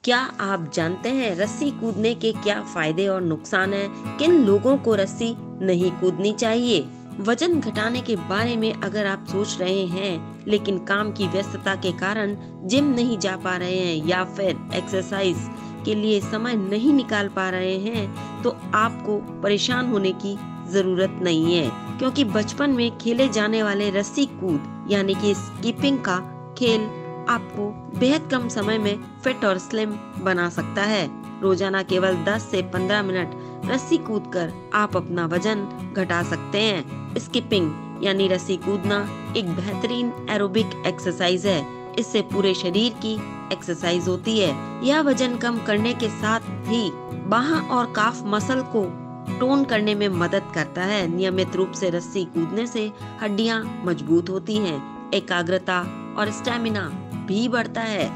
क्या आप जानते हैं रस्सी कूदने के क्या फायदे और नुकसान हैं? किन लोगों को रस्सी नहीं कूदनी चाहिए? वजन घटाने के बारे में अगर आप सोच रहे हैं लेकिन काम की व्यस्तता के कारण जिम नहीं जा पा रहे हैं या फिर एक्सरसाइज के लिए समय नहीं निकाल पा रहे हैं, तो आपको परेशान होने की जरूरत नहीं है, क्योंकि बचपन में खेले जाने वाले रस्सी कूद यानी कि स्कीपिंग का खेल आपको बेहद कम समय में फिट और स्लिम बना सकता है। रोजाना केवल 10 से 15 मिनट रस्सी कूदकर आप अपना वजन घटा सकते हैं। स्किपिंग यानी रस्सी कूदना एक बेहतरीन एरोबिक एक्सरसाइज है। इससे पूरे शरीर की एक्सरसाइज होती है। यह वजन कम करने के साथ ही बाह और काफ मसल को टोन करने में मदद करता है। नियमित रूप से रस्सी कूदने से हड्डियां मजबूत होती हैं, एकाग्रता और स्टेमिना भी बढ़ता है।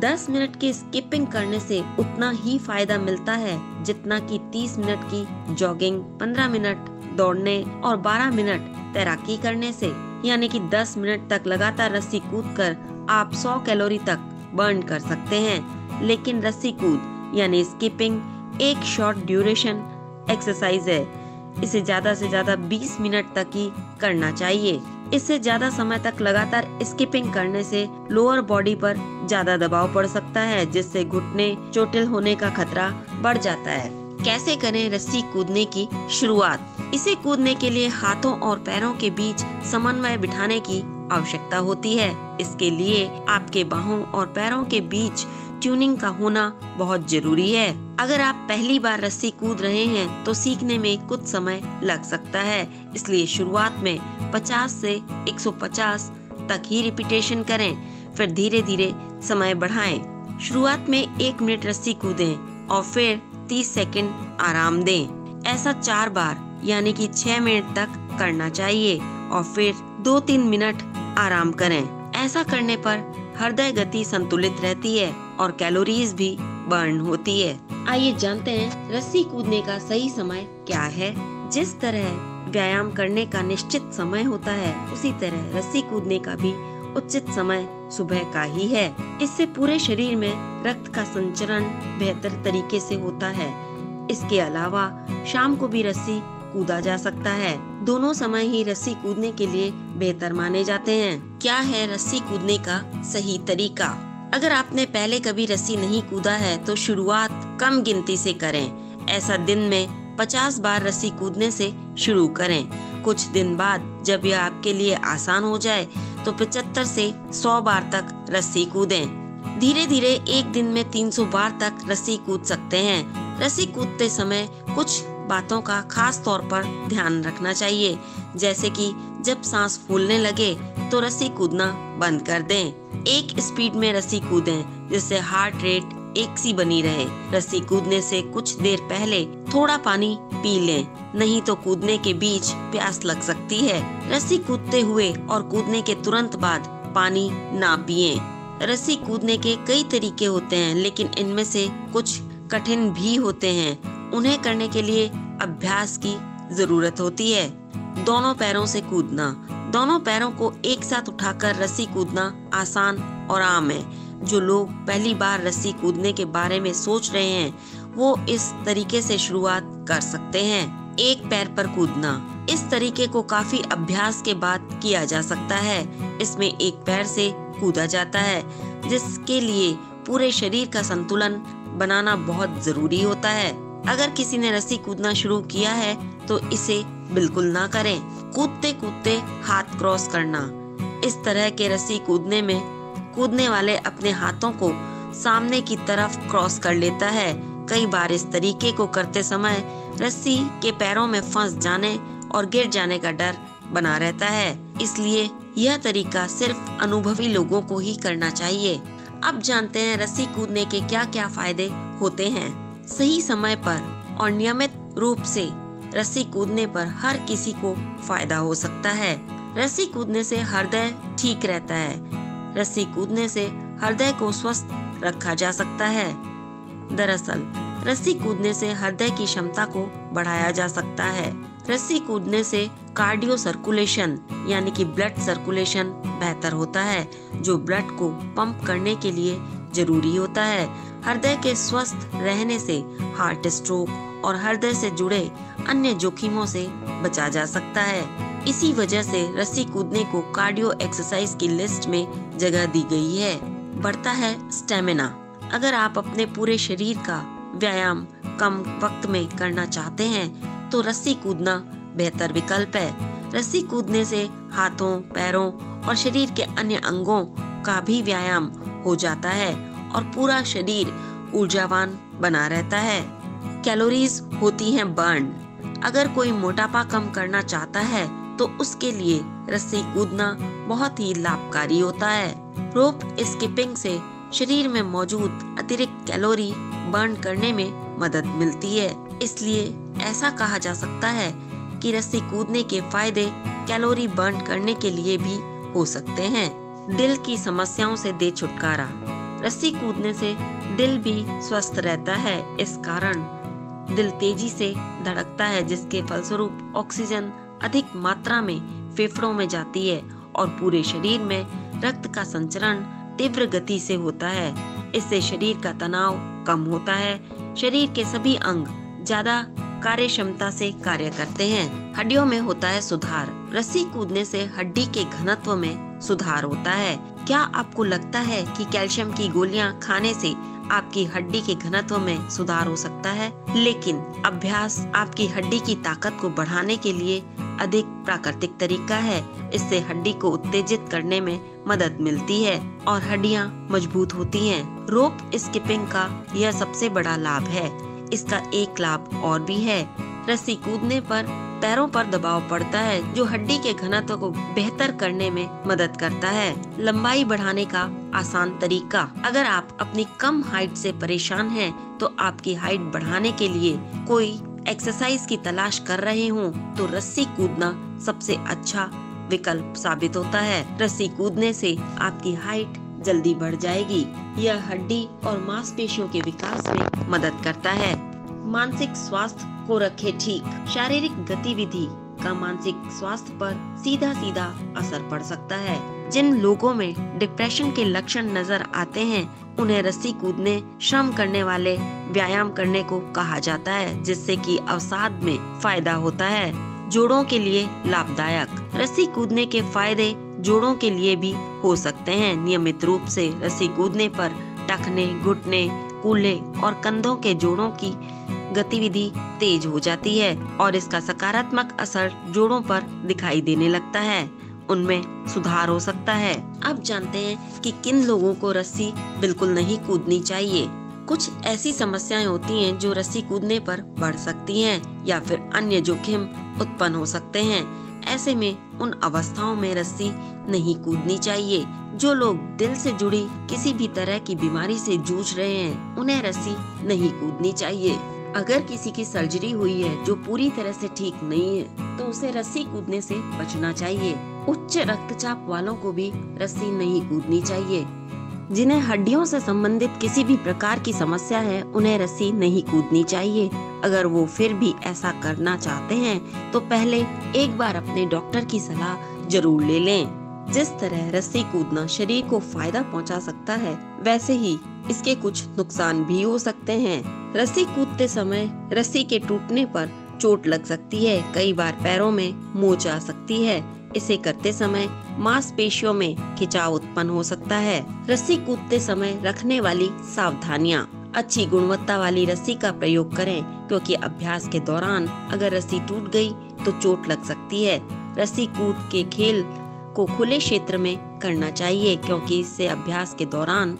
10 मिनट की स्किपिंग करने से उतना ही फायदा मिलता है जितना कि 30 मिनट की जॉगिंग, 15 मिनट दौड़ने और 12 मिनट तैराकी करने से। यानी कि 10 मिनट तक लगातार रस्सी कूदकर आप 100 कैलोरी तक बर्न कर सकते हैं। लेकिन रस्सी कूद यानी स्किपिंग एक शॉर्ट ड्यूरेशन एक्सरसाइज है। इसे ज्यादा से ज्यादा 20 मिनट तक ही करना चाहिए। इससे ज्यादा समय तक लगातार स्किपिंग करने से लोअर बॉडी पर ज्यादा दबाव पड़ सकता है, जिससे घुटने चोटिल होने का खतरा बढ़ जाता है। कैसे करें रस्सी कूदने की शुरुआत? इसे कूदने के लिए हाथों और पैरों के बीच समन्वय बिठाने की आवश्यकता होती है। इसके लिए आपके बाहों और पैरों के बीच ट्यूनिंग का होना बहुत जरूरी है। अगर आप पहली बार रस्सी कूद रहे हैं तो सीखने में कुछ समय लग सकता है, इसलिए शुरुआत में 50 से 150 तक ही रिपीटेशन करें, फिर धीरे धीरे समय बढ़ाएं। शुरुआत में 1 मिनट रस्सी कूदें और फिर 30 सेकंड आराम दें। ऐसा 4 बार यानी कि 6 मिनट तक करना चाहिए और फिर 2-3 मिनट आराम करें। ऐसा करने पर हृदय गति संतुलित रहती है और कैलोरीज भी बर्न होती है। आइए जानते हैं रस्सी कूदने का सही समय क्या है। जिस तरह व्यायाम करने का निश्चित समय होता है, उसी तरह रस्सी कूदने का भी उचित समय सुबह का ही है। इससे पूरे शरीर में रक्त का संचरण बेहतर तरीके से होता है। इसके अलावा शाम को भी रस्सी कूदा जा सकता है। दोनों समय ही रस्सी कूदने के लिए बेहतर माने जाते हैं। क्या है रस्सी कूदने का सही तरीका? अगर आपने पहले कभी रस्सी नहीं कूदा है तो शुरुआत कम गिनती से करें। ऐसा दिन में 50 बार रस्सी कूदने से शुरू करें। कुछ दिन बाद जब यह आपके लिए आसान हो जाए तो 75 से 100 बार तक रस्सी कूदें। धीरे धीरे एक दिन में 300 बार तक रस्सी कूद सकते हैं। रस्सी कूदते समय कुछ बातों का खास तौर पर ध्यान रखना चाहिए, जैसे कि जब सांस फूलने लगे तो रस्सी कूदना बंद कर दें। एक स्पीड में रस्सी कूदें जिससे हार्ट रेट एक सी बनी रहे। रस्सी कूदने से कुछ देर पहले थोड़ा पानी पी लें, नहीं तो कूदने के बीच प्यास लग सकती है। रस्सी कूदते हुए और कूदने के तुरंत बाद पानी ना पिएं। रस्सी कूदने के कई तरीके होते हैं, लेकिन इनमें से कुछ कठिन भी होते हैं। उन्हें करने के लिए अभ्यास की जरूरत होती है। दोनों पैरों से कूदना। दोनों पैरों को एक साथ उठाकर रस्सी कूदना आसान और आम है। जो लोग पहली बार रस्सी कूदने के बारे में सोच रहे हैं वो इस तरीके से शुरुआत कर सकते हैं। एक पैर पर कूदना। इस तरीके को काफी अभ्यास के बाद किया जा सकता है। इसमें एक पैर से कूदा जाता है, जिसके लिए पूरे शरीर का संतुलन बनाना बहुत जरूरी होता है। अगर किसी ने रस्सी कूदना शुरू किया है तो इसे बिल्कुल ना करें। कूदते कूदते हाथ क्रॉस करना। इस तरह के रस्सी कूदने में कूदने वाले अपने हाथों को सामने की तरफ क्रॉस कर लेता है। कई बार इस तरीके को करते समय रस्सी के पैरों में फंस जाने और गिर जाने का डर बना रहता है, इसलिए यह तरीका सिर्फ अनुभवी लोगों को ही करना चाहिए। अब जानते हैं रस्सी कूदने के क्या क्या फायदे होते हैं। सही समय पर और नियमित रूप से रस्सी कूदने पर हर किसी को फायदा हो सकता है। रस्सी कूदने से हृदय ठीक रहता है। रस्सी कूदने से हृदय को स्वस्थ रखा जा सकता है। दरअसल रस्सी कूदने से हृदय की क्षमता को बढ़ाया जा सकता है। रस्सी कूदने से कार्डियो सर्कुलेशन यानी कि ब्लड सर्कुलेशन बेहतर होता है, जो ब्लड को पंप करने के लिए जरूरी होता है। हृदय के स्वस्थ रहने से हार्ट स्ट्रोक और हृदय से जुड़े अन्य जोखिमों से बचा जा सकता है। इसी वजह से रस्सी कूदने को कार्डियो एक्सरसाइज की लिस्ट में जगह दी गई है। बढ़ता है स्टेमिना। अगर आप अपने पूरे शरीर का व्यायाम कम वक्त में करना चाहते हैं तो रस्सी कूदना बेहतर विकल्प है। रस्सी कूदने से हाथों, पैरों और शरीर के अन्य अंगों का भी व्यायाम हो जाता है और पूरा शरीर ऊर्जावान बना रहता है। कैलोरीज होती हैं बर्न। अगर कोई मोटापा कम करना चाहता है तो उसके लिए रस्सी कूदना बहुत ही लाभकारी होता है। रोप स्किपिंग से शरीर में मौजूद अतिरिक्त कैलोरी बर्न करने में मदद मिलती है। इसलिए ऐसा कहा जा सकता है कि रस्सी कूदने के फायदे कैलोरी बर्न करने के लिए भी हो सकते हैं। दिल की समस्याओं से दे छुटकारा। रस्सी कूदने से दिल भी स्वस्थ रहता है। इस कारण दिल तेजी से धड़कता है, जिसके फलस्वरूप ऑक्सीजन अधिक मात्रा में फेफड़ों में जाती है और पूरे शरीर में रक्त का संचरण तीव्र गति से होता है। इससे शरीर का तनाव कम होता है। शरीर के सभी अंग ज्यादा कार्य क्षमता से कार्य करते हैं। हड्डियों में होता है सुधार। रस्सी कूदने से हड्डी के घनत्व में सुधार होता है। क्या आपको लगता है कि कैल्शियम की गोलियां खाने से आपकी हड्डी के घनत्व में सुधार हो सकता है? लेकिन अभ्यास आपकी हड्डी की ताकत को बढ़ाने के लिए अधिक प्राकृतिक तरीका है। इससे हड्डी को उत्तेजित करने में मदद मिलती है और हड्डियां मजबूत होती हैं। रोप स्किपिंग का यह सबसे बड़ा लाभ है। इसका एक लाभ और भी है। रस्सी कूदने पर पैरों पर दबाव पड़ता है, जो हड्डी के घनत्व को बेहतर करने में मदद करता है। लंबाई बढ़ाने का आसान तरीका। अगर आप अपनी कम हाइट से परेशान हैं, तो आपकी हाइट बढ़ाने के लिए कोई एक्सरसाइज की तलाश कर रहे हो तो रस्सी कूदना सबसे अच्छा विकल्प साबित होता है। रस्सी कूदने से आपकी हाइट जल्दी बढ़ जाएगी। यह हड्डी और मांसपेशियों के विकास में मदद करता है। मानसिक स्वास्थ्य को रखे ठीक। शारीरिक गतिविधि का मानसिक स्वास्थ्य पर सीधा सीधा असर पड़ सकता है। जिन लोगों में डिप्रेशन के लक्षण नजर आते हैं, उन्हें रस्सी कूदने, श्रम करने वाले व्यायाम करने को कहा जाता है, जिससे कि अवसाद में फायदा होता है। जोड़ों के लिए लाभदायक। रस्सी कूदने के फायदे जोड़ों के लिए भी हो सकते हैं। नियमित रूप से रस्सी कूदने पर टखने, घुटने, कूल्हे और कंधों के जोड़ों की गतिविधि तेज हो जाती है और इसका सकारात्मक असर जोड़ों पर दिखाई देने लगता है। उनमें सुधार हो सकता है। अब जानते हैं कि किन लोगों को रस्सी बिल्कुल नहीं कूदनी चाहिए। कुछ ऐसी समस्याएं होती हैं जो रस्सी कूदने पर बढ़ सकती हैं या फिर अन्य जोखिम उत्पन्न हो सकते हैं। ऐसे में उन अवस्थाओं में रस्सी नहीं कूदनी चाहिए। जो लोग दिल से जुड़ी किसी भी तरह की बीमारी से जूझ रहे हैं, उन्हें रस्सी नहीं कूदनी चाहिए। अगर किसी की सर्जरी हुई है जो पूरी तरह से ठीक नहीं है, तो उसे रस्सी कूदने से बचना चाहिए। उच्च रक्तचाप वालों को भी रस्सी नहीं कूदनी चाहिए। जिन्हें हड्डियों से संबंधित किसी भी प्रकार की समस्या है, उन्हें रस्सी नहीं कूदनी चाहिए। अगर वो फिर भी ऐसा करना चाहते हैं तो पहले एक बार अपने डॉक्टर की सलाह जरूर ले लें। जिस तरह रस्सी कूदना शरीर को फायदा पहुंचा सकता है, वैसे ही इसके कुछ नुकसान भी हो सकते हैं। रस्सी कूदते समय रस्सी के टूटने पर चोट लग सकती है। कई बार पैरों में मोच आ सकती है। इसे करते समय मांसपेशियों में खिंचाव उत्पन्न हो सकता है। रस्सी कूदते समय रखने वाली सावधानियां। अच्छी गुणवत्ता वाली रस्सी का प्रयोग करें, क्योंकि अभ्यास के दौरान अगर रस्सी टूट गई तो चोट लग सकती है। रस्सी कूद के खेल को खुले क्षेत्र में करना चाहिए, क्योंकि इससे अभ्यास के दौरान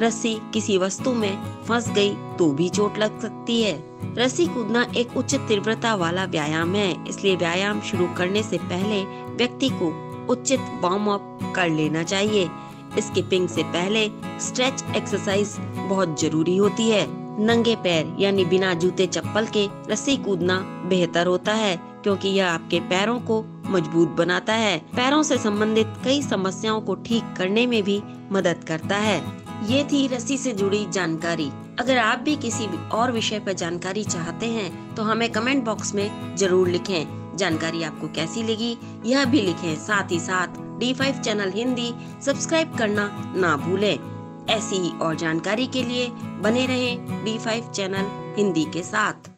रस्सी किसी वस्तु में फंस गई तो भी चोट लग सकती है। रस्सी कूदना एक उच्च तीव्रता वाला व्यायाम है, इसलिए व्यायाम शुरू करने से पहले व्यक्ति को उचित वार्म अप कर लेना चाहिए। स्किपिंग से पहले स्ट्रेच एक्सरसाइज बहुत जरूरी होती है। नंगे पैर यानी बिना जूते चप्पल के रस्सी कूदना बेहतर होता है, क्योंकि यह आपके पैरों को मजबूत बनाता है। पैरों से संबंधित कई समस्याओं को ठीक करने में भी मदद करता है। ये थी रस्सी से जुड़ी जानकारी। अगर आप भी किसी और विषय पर जानकारी चाहते हैं तो हमें कमेंट बॉक्स में जरूर लिखें। जानकारी आपको कैसी लगी यह भी लिखें। साथ ही साथ D5 चैनल हिंदी सब्सक्राइब करना ना भूलें। ऐसी ही और जानकारी के लिए बने रहें D5 चैनल हिंदी के साथ।